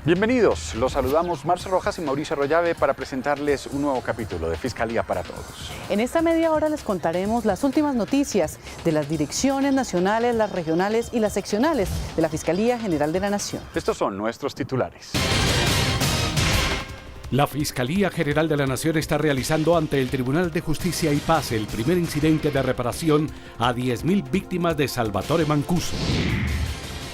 Bienvenidos, los saludamos Marcelo Rojas y Mauricio Arroyave para presentarles un nuevo capítulo de Fiscalía para Todos. En esta media hora les contaremos las últimas noticias de las direcciones nacionales, las regionales y las seccionales de la Fiscalía General de la Nación. Estos son nuestros titulares. La Fiscalía General de la Nación está realizando ante el Tribunal de Justicia y Paz el primer incidente de reparación a 10.000 víctimas de Salvatore Mancuso.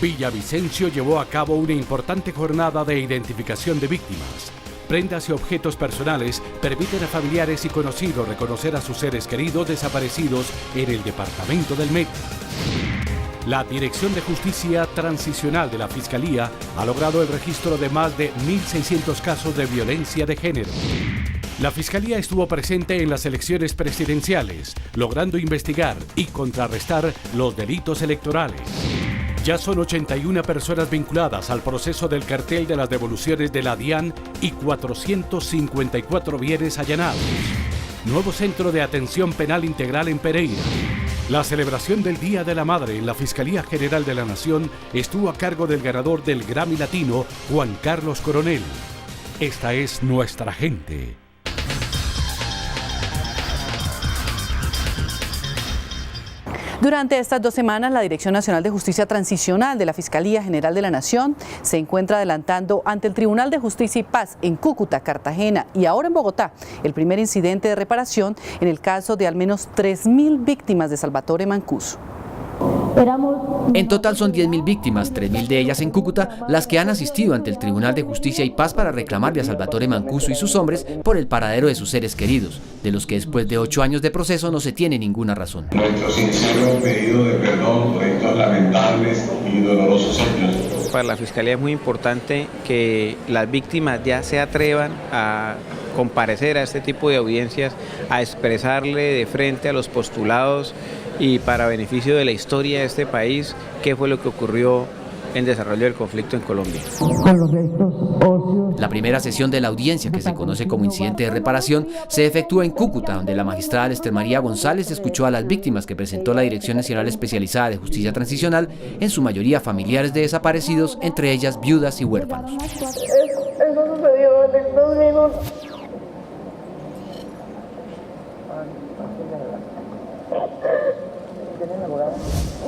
Villavicencio llevó a cabo una importante jornada de identificación de víctimas. Prendas y objetos personales permiten a familiares y conocidos reconocer a sus seres queridos desaparecidos en el departamento del Meta. La Dirección de Justicia Transicional de la Fiscalía ha logrado el registro de más de 1.600 casos de violencia de género. La Fiscalía estuvo presente en las elecciones presidenciales, logrando investigar y contrarrestar los delitos electorales. Ya son 81 personas vinculadas al proceso del cartel de las devoluciones de la DIAN y 454 bienes allanados. Nuevo centro de atención penal integral en Pereira. La celebración del Día de la Madre en la Fiscalía General de la Nación estuvo a cargo del ganador del Grammy Latino, Juan Carlos Coronel. Esta es nuestra gente. Durante estas 2 semanas, la Dirección Nacional de Justicia Transicional de la Fiscalía General de la Nación se encuentra adelantando ante el Tribunal de Justicia y Paz en Cúcuta, Cartagena y ahora en Bogotá el primer incidente de reparación en el caso de al menos 3.000 víctimas de Salvatore Mancuso. En total son 10.000 víctimas, 3.000 de ellas en Cúcuta, las que han asistido ante el Tribunal de Justicia y Paz para reclamarle a Salvatore Mancuso y sus hombres por el paradero de sus seres queridos, de los que después de 8 años de proceso no se tiene ninguna razón. Nuestro sincero pedido de perdón por estos lamentables y dolorosos hechos. Para la Fiscalía es muy importante que las víctimas ya se atrevan a comparecer a este tipo de audiencias, a expresarle de frente a los postulados y para beneficio de la historia de este país, qué fue lo que ocurrió en desarrollo del conflicto en Colombia. La primera sesión de la audiencia, que se conoce como incidente de reparación, se efectúa en Cúcuta, donde la magistrada Lester María González escuchó a las víctimas que presentó la Dirección Nacional Especializada de Justicia Transicional, en su mayoría familiares de desaparecidos, entre ellas viudas y huérfanos. Eso sucedió en el 2001.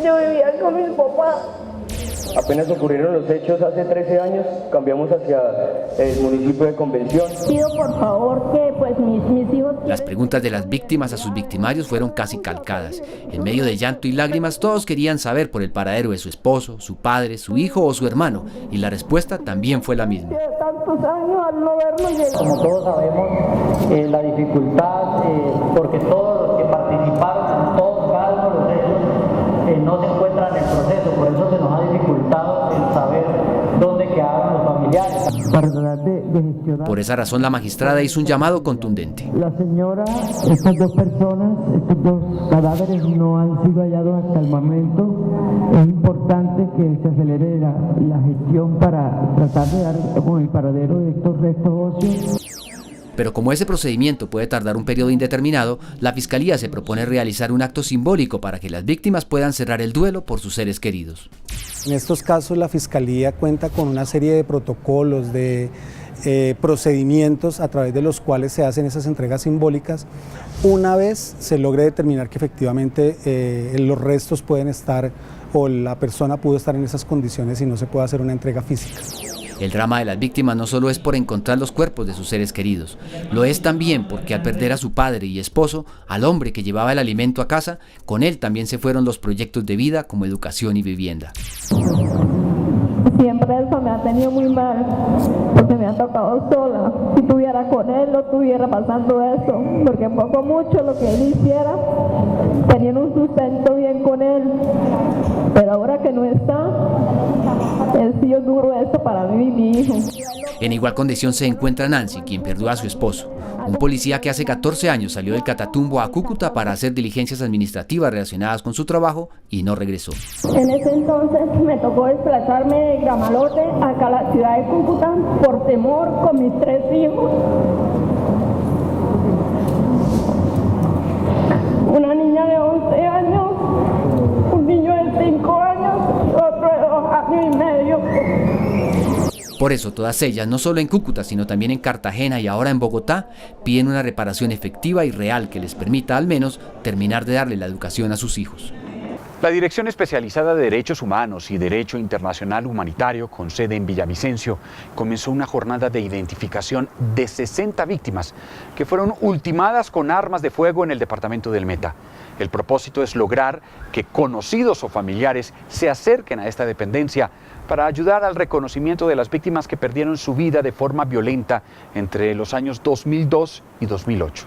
Yo vivía con mis papás. Apenas ocurrieron los hechos hace 13 años, cambiamos hacia el municipio de Convención. Pido por favor que mis hijos... Las preguntas de las víctimas a sus victimarios fueron casi calcadas. En medio de llanto y lágrimas, todos querían saber por el paradero de su esposo, su padre, su hijo o su hermano, y la respuesta también fue la misma. Tantos años al no verlo llegar. Como todos sabemos, la dificultad, porque todos los que participaron en todos cada uno de los hechos no se encuentran en el proceso, por eso se nos ha dificultado el saber dónde quedaron los familiares. Para tratar de gestionar. Por esa razón, la magistrada hizo un llamado contundente. La señora, estas 2 personas, estos 2 cadáveres no han sido hallados hasta el momento. Es importante que se acelere la gestión para tratar de dar con el paradero de estos restos óseos. Pero como ese procedimiento puede tardar un periodo indeterminado, la Fiscalía se propone realizar un acto simbólico para que las víctimas puedan cerrar el duelo por sus seres queridos. En estos casos la Fiscalía cuenta con una serie de protocolos, de procedimientos a través de los cuales se hacen esas entregas simbólicas. Una vez se logre determinar que efectivamente los restos pueden estar o la persona pudo estar en esas condiciones y no se puede hacer una entrega física. El drama de las víctimas no solo es por encontrar los cuerpos de sus seres queridos, lo es también porque al perder a su padre y esposo, al hombre que llevaba el alimento a casa, con él también se fueron los proyectos de vida como educación y vivienda. Siempre eso me ha tenido muy mal, porque me ha tocado sola. Si estuviera con él, no estuviera pasando eso, porque poco mucho lo que él hiciera, tenían un sustento bien con él, pero ahora que no está, ha sido duro esto para mí y mi hijo. En igual condición se encuentra Nancy, quien perdió a su esposo, un policía que hace 14 años salió del Catatumbo a Cúcuta para hacer diligencias administrativas relacionadas con su trabajo y no regresó. En ese entonces me tocó desplazarme de Gramalote acá a la ciudad de Cúcuta por temor con mis 3 hijos. Una niña de 11 años, un niño de 5 años y otro de 2 años y medio. Por eso todas ellas, no solo en Cúcuta, sino también en Cartagena y ahora en Bogotá, piden una reparación efectiva y real que les permita al menos terminar de darle la educación a sus hijos. La Dirección Especializada de Derechos Humanos y Derecho Internacional Humanitario, con sede en Villavicencio, comenzó una jornada de identificación de 60 víctimas que fueron ultimadas con armas de fuego en el departamento del Meta. El propósito es lograr que conocidos o familiares se acerquen a esta dependencia para ayudar al reconocimiento de las víctimas que perdieron su vida de forma violenta entre los años 2002 y 2008.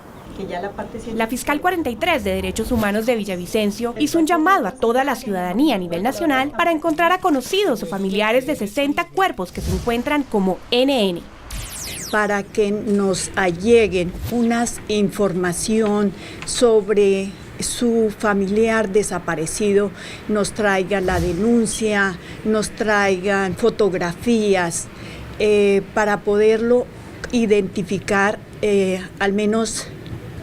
La fiscal 43 de Derechos Humanos de Villavicencio hizo un llamado a toda la ciudadanía a nivel nacional para encontrar a conocidos o familiares de 60 cuerpos que se encuentran como NN. Para que nos alleguen una información sobre su familiar desaparecido, nos traigan la denuncia, nos traigan fotografías para poderlo identificar al menos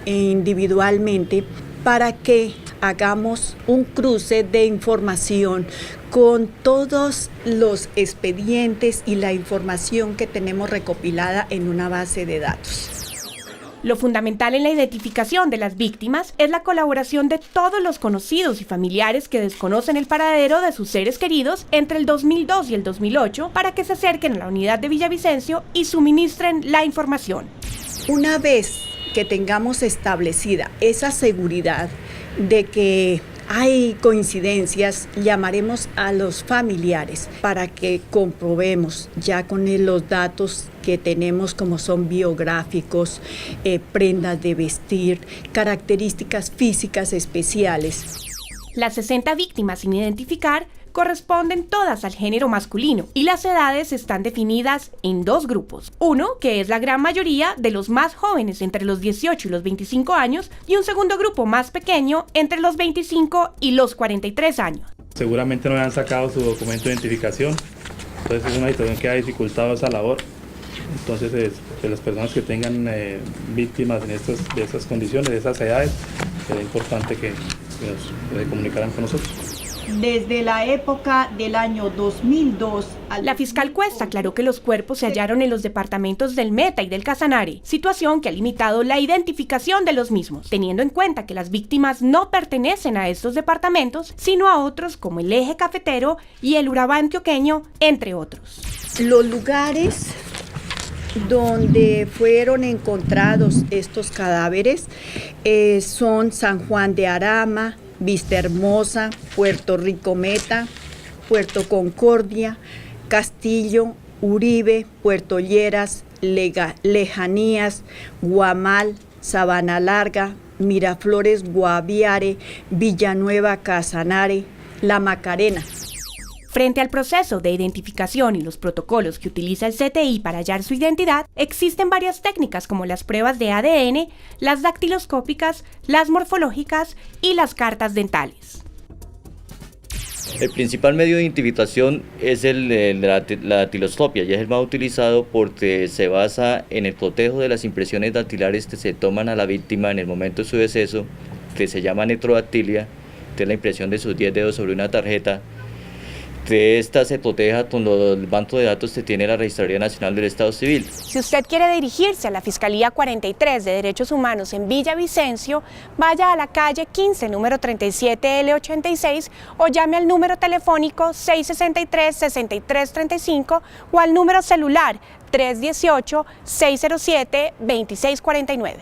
individualmente, para que hagamos un cruce de información con todos los expedientes y la información que tenemos recopilada en una base de datos. Lo fundamental en la identificación de las víctimas es la colaboración de todos los conocidos y familiares que desconocen el paradero de sus seres queridos entre el 2002 y el 2008 para que se acerquen a la unidad de Villavicencio y suministren la información. Una vez que tengamos establecida esa seguridad de que hay coincidencias, llamaremos a los familiares para que comprobemos ya con los datos que tenemos, como son biográficos, prendas de vestir, características físicas especiales. Las 60 víctimas sin identificar corresponden todas al género masculino y las edades están definidas en dos grupos. Uno, que es la gran mayoría de los más jóvenes entre los 18 y los 25 años, y un segundo grupo más pequeño entre los 25 y los 43 años. Seguramente no han sacado su documento de identificación, entonces es una situación que ha dificultado esa labor. Entonces, de las personas que tengan víctimas de estas condiciones, de esas edades, será importante que nos comunicaran con nosotros. Desde la época del año 2002... La fiscal Cuesta aclaró que los cuerpos se hallaron en los departamentos del Meta y del Casanare, situación que ha limitado la identificación de los mismos, teniendo en cuenta que las víctimas no pertenecen a estos departamentos, sino a otros como el Eje Cafetero y el Urabá Antioqueño, entre otros. Los lugares donde fueron encontrados estos cadáveres son San Juan de Arama, Vista Hermosa, Puerto Rico Meta, Puerto Concordia, Castillo, Uribe, Puerto Lleras, Lejanías, Guamal, Sabana Larga, Miraflores, Guaviare, Villanueva, Casanare, La Macarena. Frente al proceso de identificación y los protocolos que utiliza el CTI para hallar su identidad, existen varias técnicas como las pruebas de ADN, las dactiloscópicas, las morfológicas y las cartas dentales. El principal medio de identificación es la dactiloscopia, y es el más utilizado porque se basa en el cotejo de las impresiones dactilares que se toman a la víctima en el momento de su deceso, que se llama netrodactilia, que es la impresión de sus 10 dedos sobre una tarjeta. De esta se proteja con el banco de datos que tiene la Registraduría Nacional del Estado Civil. Si usted quiere dirigirse a la Fiscalía 43 de Derechos Humanos en Villavicencio, vaya a la calle 15, número 37L86 o llame al número telefónico 663-6335 o al número celular 318-607-2649.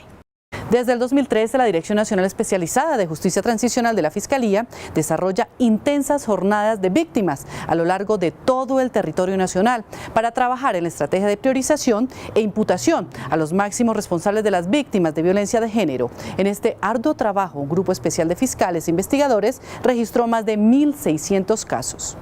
Desde el 2013, la Dirección Nacional Especializada de Justicia Transicional de la Fiscalía desarrolla intensas jornadas de víctimas a lo largo de todo el territorio nacional para trabajar en la estrategia de priorización e imputación a los máximos responsables de las víctimas de violencia de género. En este arduo trabajo, un grupo especial de fiscales e investigadores registró más de 1.600 casos.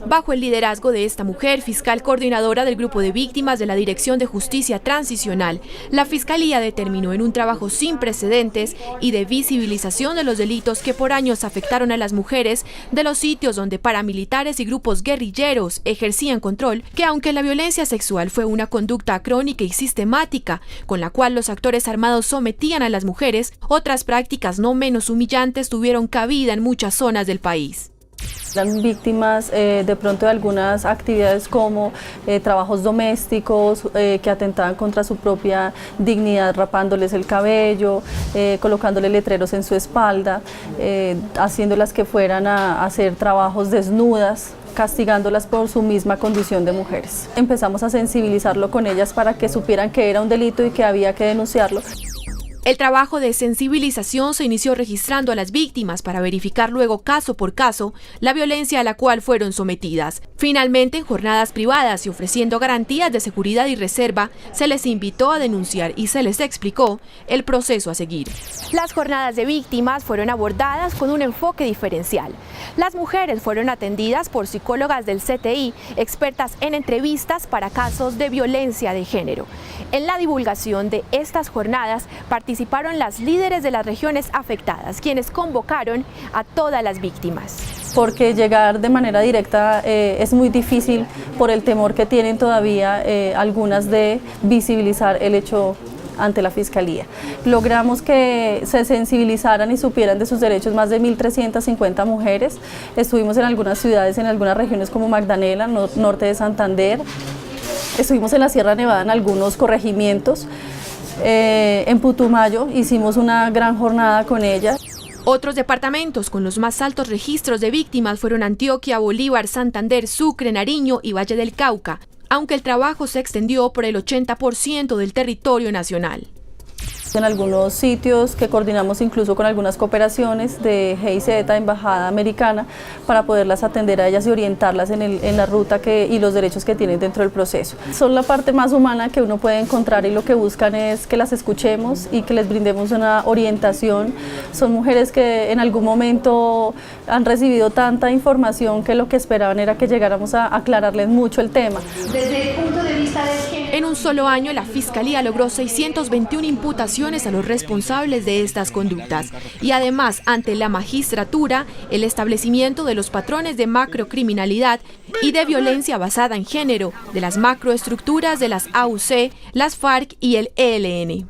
Bajo el liderazgo de esta mujer, fiscal coordinadora del grupo de víctimas de la Dirección de Justicia Transicional, la Fiscalía determinó en un trabajo sin precedentes y de visibilización de los delitos que por años afectaron a las mujeres de los sitios donde paramilitares y grupos guerrilleros ejercían control, que aunque la violencia sexual fue una conducta crónica y sistemática con la cual los actores armados sometían a las mujeres, otras prácticas no menos humillantes tuvieron cabida en muchas zonas del país. Eran víctimas de pronto de algunas actividades como trabajos domésticos que atentaban contra su propia dignidad, rapándoles el cabello, colocándole letreros en su espalda, haciéndolas que fueran a hacer trabajos desnudas, castigándolas por su misma condición de mujeres. Empezamos a sensibilizarlo con ellas para que supieran que era un delito y que había que denunciarlo. El trabajo de sensibilización se inició registrando a las víctimas para verificar luego caso por caso la violencia a la cual fueron sometidas. Finalmente, en jornadas privadas y ofreciendo garantías de seguridad y reserva, se les invitó a denunciar y se les explicó el proceso a seguir. Las jornadas de víctimas fueron abordadas con un enfoque diferencial. Las mujeres fueron atendidas por psicólogas del CTI, expertas en entrevistas para casos de violencia de género. En la divulgación de estas jornadas participaron las líderes de las regiones afectadas, quienes convocaron a todas las víctimas. Porque llegar de manera directa es muy difícil por el temor que tienen todavía algunas de visibilizar el hecho ante la Fiscalía. Logramos que se sensibilizaran y supieran de sus derechos más de 1.350 mujeres. Estuvimos en algunas ciudades, en algunas regiones como Magdalena, norte de Santander. Estuvimos en la Sierra Nevada en algunos corregimientos. En Putumayo hicimos una gran jornada con ellas. Otros departamentos con los más altos registros de víctimas fueron Antioquia, Bolívar, Santander, Sucre, Nariño y Valle del Cauca, aunque el trabajo se extendió por el 80% del territorio nacional. En algunos sitios que coordinamos incluso con algunas cooperaciones de GIZ, Embajada Americana, para poderlas atender a ellas y orientarlas en la ruta y los derechos que tienen dentro del proceso. Son la parte más humana que uno puede encontrar y lo que buscan es que las escuchemos y que les brindemos una orientación. Son mujeres que en algún momento han recibido tanta información que lo que esperaban era que llegáramos a aclararles mucho el tema. Desde el punto de vista del género, en un solo año la Fiscalía logró 621 imputaciones a los responsables de estas conductas y además ante la magistratura el establecimiento de los patrones de macrocriminalidad y de violencia basada en género de las macroestructuras de las AUC, las FARC y el ELN.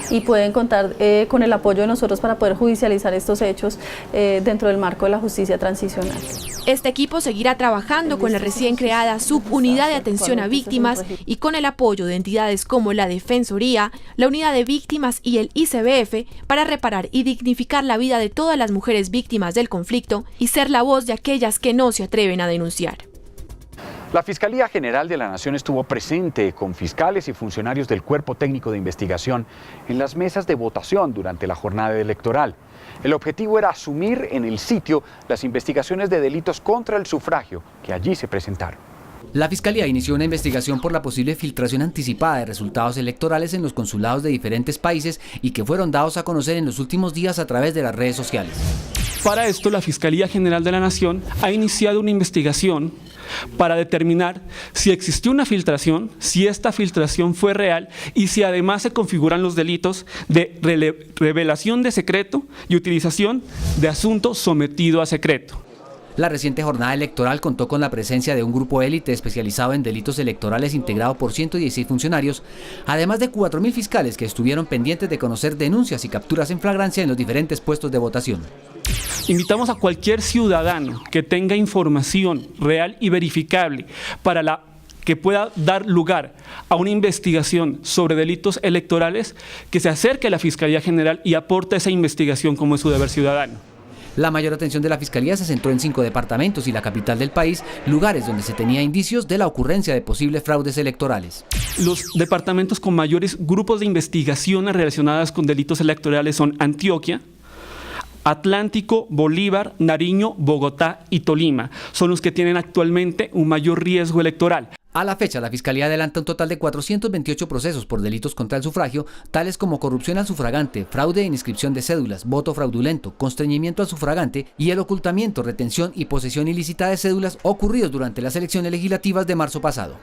Y pueden contar con el apoyo de nosotros para poder judicializar estos hechos dentro del marco de la justicia transicional. Este equipo seguirá trabajando con la recién creada Subunidad de Atención a Víctimas y con el apoyo de entidades como la Defensoría, la Unidad de Víctimas y el ICBF para reparar y dignificar la vida de todas las mujeres víctimas del conflicto y ser la voz de aquellas que no se atreven a denunciar. La Fiscalía General de la Nación estuvo presente con fiscales y funcionarios del Cuerpo Técnico de Investigación en las mesas de votación durante la jornada electoral. El objetivo era asumir en el sitio las investigaciones de delitos contra el sufragio que allí se presentaron. La Fiscalía inició una investigación por la posible filtración anticipada de resultados electorales en los consulados de diferentes países y que fueron dados a conocer en los últimos días a través de las redes sociales. Para esto, la Fiscalía General de la Nación ha iniciado una investigación para determinar si existió una filtración, si esta filtración fue real y si además se configuran los delitos de revelación de secreto y utilización de asunto sometido a secreto. La reciente jornada electoral contó con la presencia de un grupo élite especializado en delitos electorales integrado por 116 funcionarios, además de 4.000 fiscales que estuvieron pendientes de conocer denuncias y capturas en flagrancia en los diferentes puestos de votación. Invitamos a cualquier ciudadano que tenga información real y verificable que pueda dar lugar a una investigación sobre delitos electorales, que se acerque a la Fiscalía General y aporte esa investigación como es su deber ciudadano. La mayor atención de la Fiscalía se centró en 5 departamentos y la capital del país, lugares donde se tenía indicios de la ocurrencia de posibles fraudes electorales. Los departamentos con mayores grupos de investigación relacionadas con delitos electorales son Antioquia, Atlántico, Bolívar, Nariño, Bogotá y Tolima. Son los que tienen actualmente un mayor riesgo electoral. A la fecha, la Fiscalía adelanta un total de 428 procesos por delitos contra el sufragio, tales como corrupción al sufragante, fraude en inscripción de cédulas, voto fraudulento, constreñimiento al sufragante y el ocultamiento, retención y posesión ilícita de cédulas ocurridos durante las elecciones legislativas de marzo pasado.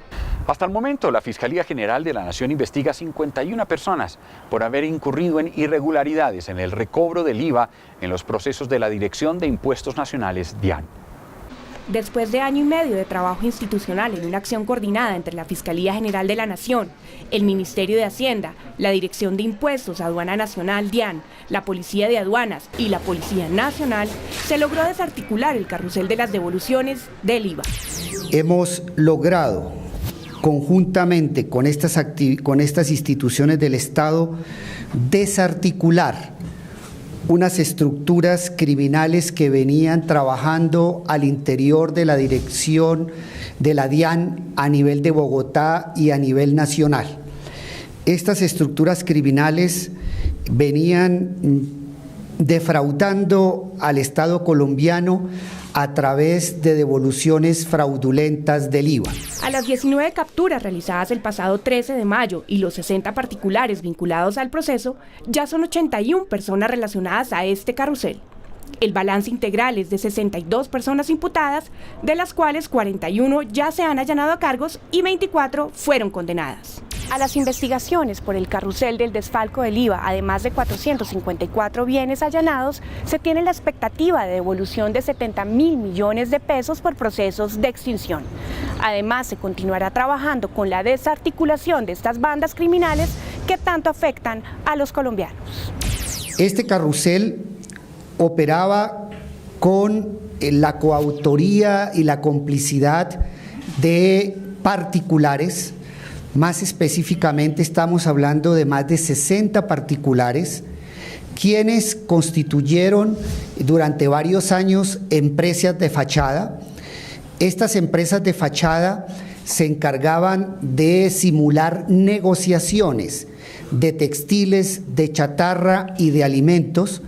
Hasta el momento, la Fiscalía General de la Nación investiga a 51 personas por haber incurrido en irregularidades en el recobro del IVA en los procesos de la Dirección de Impuestos Nacionales, DIAN. Después de año y medio de trabajo institucional en una acción coordinada entre la Fiscalía General de la Nación, el Ministerio de Hacienda, la Dirección de Impuestos, Aduana Nacional, DIAN, la Policía de Aduanas y la Policía Nacional, se logró desarticular el carrusel de las devoluciones del IVA. Hemos logrado, conjuntamente con estas instituciones del Estado, desarticular unas estructuras criminales que venían trabajando al interior de la dirección de la DIAN a nivel de Bogotá y a nivel nacional. Estas estructuras criminales venían defraudando al Estado colombiano a través de devoluciones fraudulentas del IVA. A las 19 capturas realizadas el pasado 13 de mayo y los 60 particulares vinculados al proceso, ya son 81 personas relacionadas a este carrusel. El balance integral es de 62 personas imputadas, de las cuales 41 ya se han allanado a cargos y 24 fueron condenadas. A las investigaciones por el carrusel del desfalco del IVA, además de 454 bienes allanados, se tiene la expectativa de devolución de 70.000 millones de pesos por procesos de extinción. Además, se continuará trabajando con la desarticulación de estas bandas criminales que tanto afectan a los colombianos. Este carrusel operaba con la coautoría y la complicidad de particulares. Más específicamente estamos hablando de más de 60 particulares, quienes constituyeron durante varios años empresas de fachada. Estas empresas de fachada se encargaban de simular negociaciones de textiles, de chatarra y de alimentos,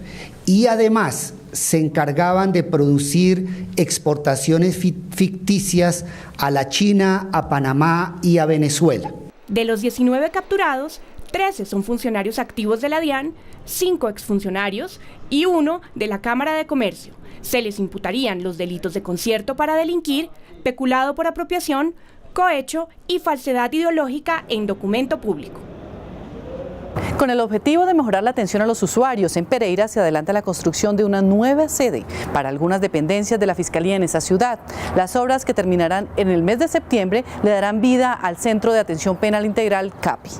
y además se encargaban de producir exportaciones ficticias a la China, a Panamá y a Venezuela. De los 19 capturados, 13 son funcionarios activos de la DIAN, 5 exfuncionarios y 1 de la Cámara de Comercio. Se les imputarían los delitos de concierto para delinquir, peculado por apropiación, cohecho y falsedad ideológica en documento público. Con el objetivo de mejorar la atención a los usuarios, en Pereira se adelanta la construcción de una nueva sede para algunas dependencias de la Fiscalía en esa ciudad. Las obras, que terminarán en el mes de septiembre, le darán vida al Centro de Atención Penal Integral CAPI.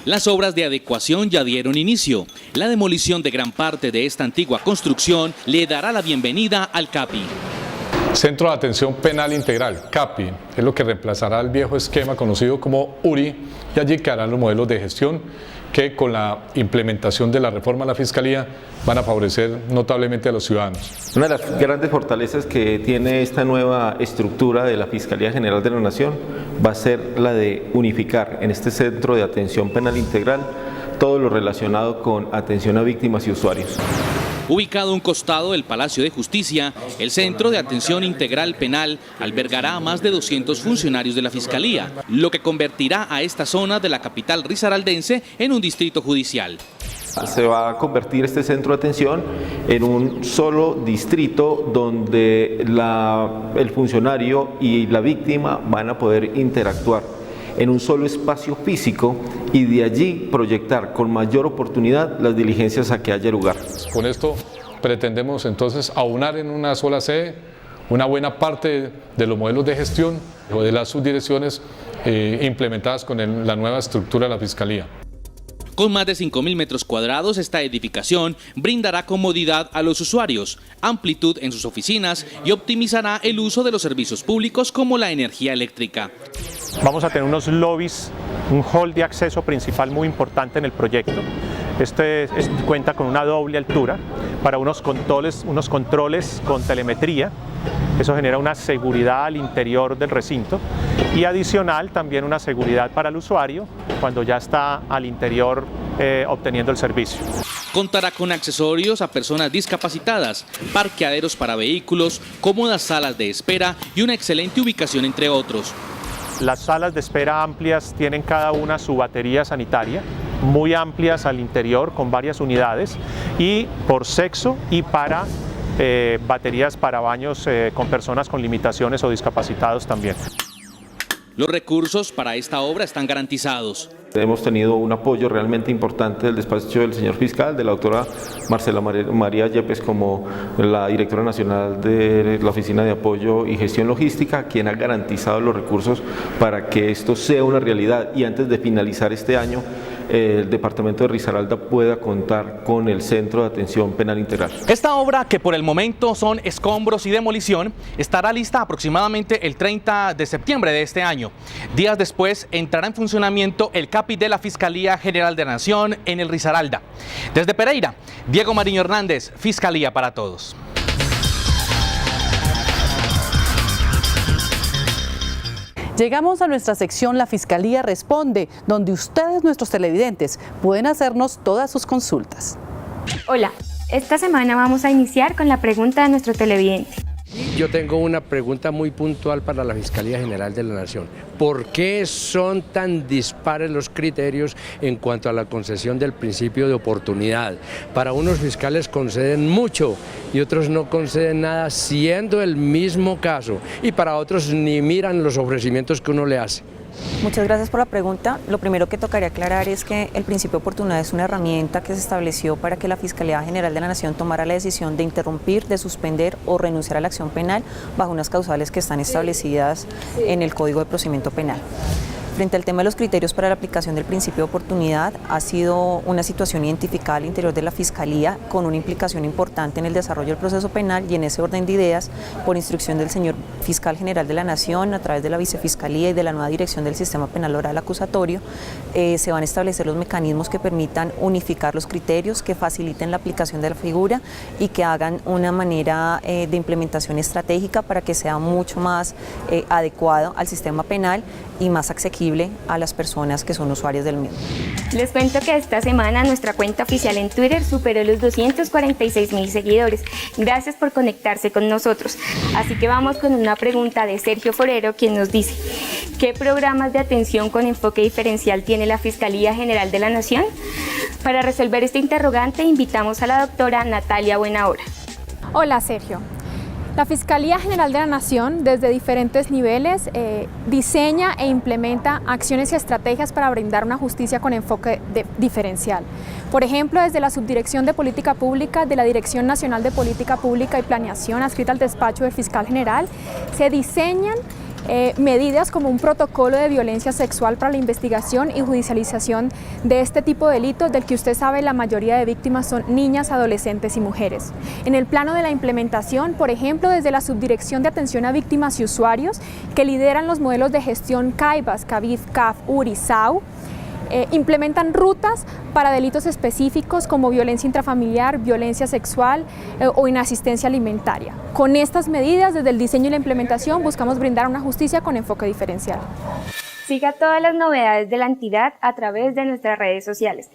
Las obras de adecuación ya dieron inicio. La demolición de gran parte de esta antigua construcción le dará la bienvenida al CAPI. Centro de Atención Penal Integral, CAPI, es lo que reemplazará el viejo esquema conocido como URI, y allí quedarán los modelos de gestión que con la implementación de la reforma a la Fiscalía van a favorecer notablemente a los ciudadanos. Una de las grandes fortalezas que tiene esta nueva estructura de la Fiscalía General de la Nación va a ser la de unificar en este Centro de Atención Penal Integral todo lo relacionado con atención a víctimas y usuarios. Ubicado a un costado del Palacio de Justicia, el Centro de Atención Integral Penal albergará a más de 200 funcionarios de la Fiscalía, lo que convertirá a esta zona de la capital risaraldense en un distrito judicial. Se va a convertir este centro de atención en un solo distrito donde el funcionario y la víctima van a poder interactuar en un solo espacio físico y de allí proyectar con mayor oportunidad las diligencias a que haya lugar. Con esto pretendemos entonces aunar en una sola sede una buena parte de los modelos de gestión o de las subdirecciones implementadas con la nueva estructura de la Fiscalía. Con más de 5.000 metros cuadrados, esta edificación brindará comodidad a los usuarios, amplitud en sus oficinas y optimizará el uso de los servicios públicos como la energía eléctrica. Vamos a tener unos lobbies, un hall de acceso principal muy importante en el proyecto. Cuenta con una doble altura para unos controles con telemetría. Eso genera una seguridad al interior del recinto y adicional también una seguridad para el usuario cuando ya está al interior obteniendo el servicio. Contará con accesorios a personas discapacitadas, parqueaderos para vehículos, cómodas salas de espera y una excelente ubicación entre otros. Las salas de espera amplias tienen cada una su batería sanitaria, muy amplias al interior con varias unidades y por sexo y para baterías para baños con personas con limitaciones o discapacitados también. Los recursos para esta obra están garantizados. Hemos tenido un apoyo realmente importante del despacho del señor fiscal, de la doctora Marcela María Yepes, como la directora nacional de la Oficina de Apoyo y Gestión Logística, quien ha garantizado los recursos para que esto sea una realidad y antes de finalizar este año el departamento de Risaralda pueda contar con el Centro de Atención Penal Integral. Esta obra, que por el momento son escombros y demolición, estará lista aproximadamente el 30 de septiembre de este año. Días después entrará en funcionamiento el CAPI de la Fiscalía General de la Nación en el Risaralda. Desde Pereira, Diego Mariño Hernández, Fiscalía para Todos. Llegamos a nuestra sección La Fiscalía Responde, donde ustedes, nuestros televidentes, pueden hacernos todas sus consultas. Hola, esta semana vamos a iniciar con la pregunta de nuestro televidente. Yo tengo una pregunta muy puntual para la Fiscalía General de la Nación. ¿Por qué son tan dispares los criterios en cuanto a la concesión del principio de oportunidad? Para unos fiscales conceden mucho y otros no conceden nada, siendo el mismo caso, y para otros ni miran los ofrecimientos que uno le hace. Muchas gracias por la pregunta. Lo primero que tocaría aclarar es que el principio de oportunidad es una herramienta que se estableció para que la Fiscalía General de la Nación tomara la decisión de interrumpir, de suspender o renunciar a la acción penal bajo unas causales que están establecidas en el Código de Procedimiento Penal. Frente al tema de los criterios para la aplicación del principio de oportunidad, ha sido una situación identificada al interior de la Fiscalía con una implicación importante en el desarrollo del proceso penal, y en ese orden de ideas, por instrucción del señor Fiscal General de la Nación, a través de la Vicefiscalía y de la nueva dirección del Sistema Penal Oral Acusatorio, se van a establecer los mecanismos que permitan unificar los criterios, que faciliten la aplicación de la figura y que hagan una manera de implementación estratégica para que sea mucho más adecuado al sistema penal y más asequible a las personas que son usuarias del mismo. Les cuento que esta semana nuestra cuenta oficial en Twitter superó los 246.000 seguidores. Gracias por conectarse con nosotros. Así que vamos con una pregunta de Sergio Forero, quien nos dice: ¿qué programas de atención con enfoque diferencial tiene la Fiscalía General de la Nación? Para resolver este interrogante invitamos a la doctora Natalia Buenahora. Hola Sergio. La Fiscalía General de la Nación, desde diferentes niveles, diseña e implementa acciones y estrategias para brindar una justicia con enfoque diferencial. Por ejemplo, desde la Subdirección de Política Pública de la Dirección Nacional de Política Pública y Planeación, adscrita al despacho del Fiscal General, se diseñan medidas como un protocolo de violencia sexual para la investigación y judicialización de este tipo de delitos, del que usted sabe la mayoría de víctimas son niñas, adolescentes y mujeres. En el plano de la implementación, por ejemplo, desde la Subdirección de Atención a Víctimas y Usuarios, que lideran los modelos de gestión CAIVAS, CAVIF, CAF, URI, SAU, implementan rutas para delitos específicos como violencia intrafamiliar, violencia sexual o inasistencia alimentaria. Con estas medidas, desde el diseño y la implementación, buscamos brindar una justicia con enfoque diferencial. Siga todas las novedades de la entidad a través de nuestras redes sociales,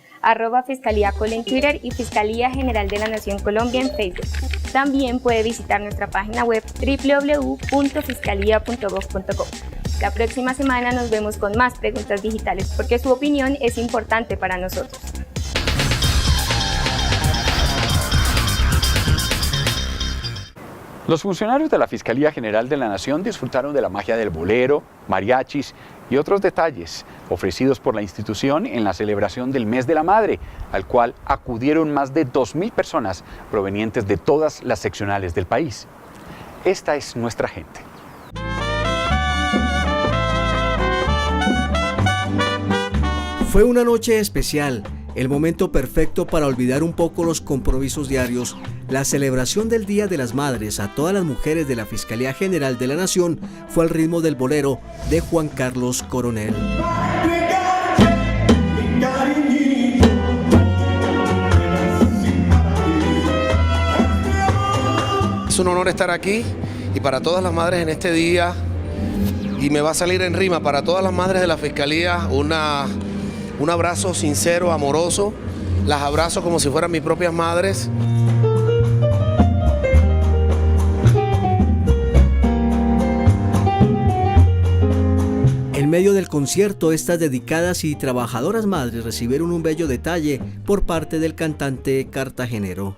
@Fiscalía Col en Twitter y Fiscalía General de la Nación Colombia en Facebook. También puede visitar nuestra página web www.fiscalía.gov.co. La próxima semana nos vemos con más preguntas digitales, porque su opinión es importante para nosotros. Los funcionarios de la Fiscalía General de la Nación disfrutaron de la magia del bolero, mariachis y otros detalles ofrecidos por la institución en la celebración del Mes de la Madre, al cual acudieron más de 2.000 personas provenientes de todas las seccionales del país. Esta es nuestra gente. Fue una noche especial, el momento perfecto para olvidar un poco los compromisos diarios. La celebración del Día de las Madres a todas las mujeres de la Fiscalía General de la Nación fue al ritmo del bolero de Juan Carlos Coronel. Es un honor estar aquí y para todas las madres en este día, y me va a salir en rima, para todas las madres de la Fiscalía, un abrazo sincero, amoroso. Las abrazo como si fueran mis propias madres. En medio del concierto, estas dedicadas y trabajadoras madres recibieron un bello detalle por parte del cantante cartagenero.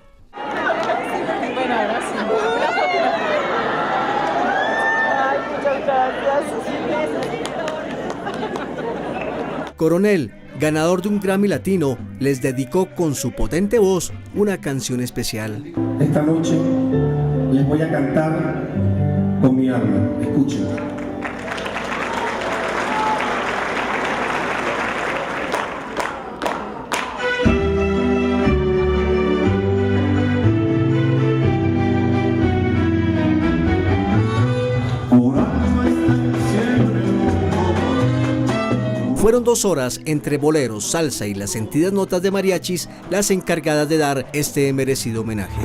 Coronel, ganador de un Grammy Latino, les dedicó con su potente voz una canción especial. Esta noche les voy a cantar con mi alma. Escuchen. Fueron 2 horas entre boleros, salsa y las sentidas notas de mariachis las encargadas de dar este merecido homenaje.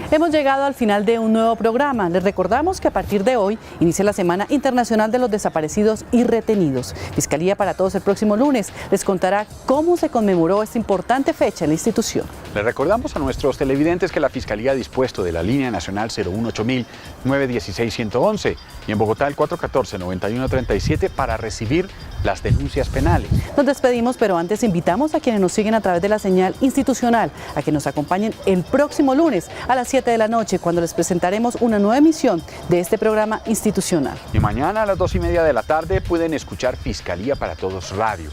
Hemos llegado al final de un nuevo programa. Les recordamos que a partir de hoy inicia la Semana Internacional de los Desaparecidos y Retenidos. Fiscalía para Todos el próximo lunes les contará cómo se conmemoró esta importante fecha en la institución. Les recordamos a nuestros televidentes que la Fiscalía ha dispuesto de la línea nacional 018-916-111 y en Bogotá el 414-9137 para recibir las denuncias penales. Nos despedimos, pero antes invitamos a quienes nos siguen a través de la señal institucional a que nos acompañen el próximo lunes a las 7 de la noche, cuando les presentaremos una nueva emisión de este programa institucional. Y mañana a las 2:30 de la tarde pueden escuchar Fiscalía para Todos Radio.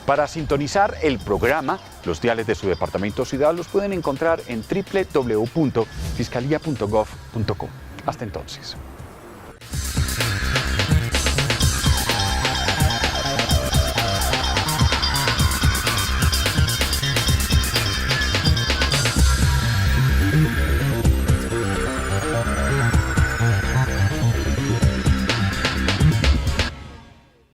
Para sintonizar el programa, los diales de su departamento o ciudad los pueden encontrar en www.fiscalia.gov.co. Hasta entonces.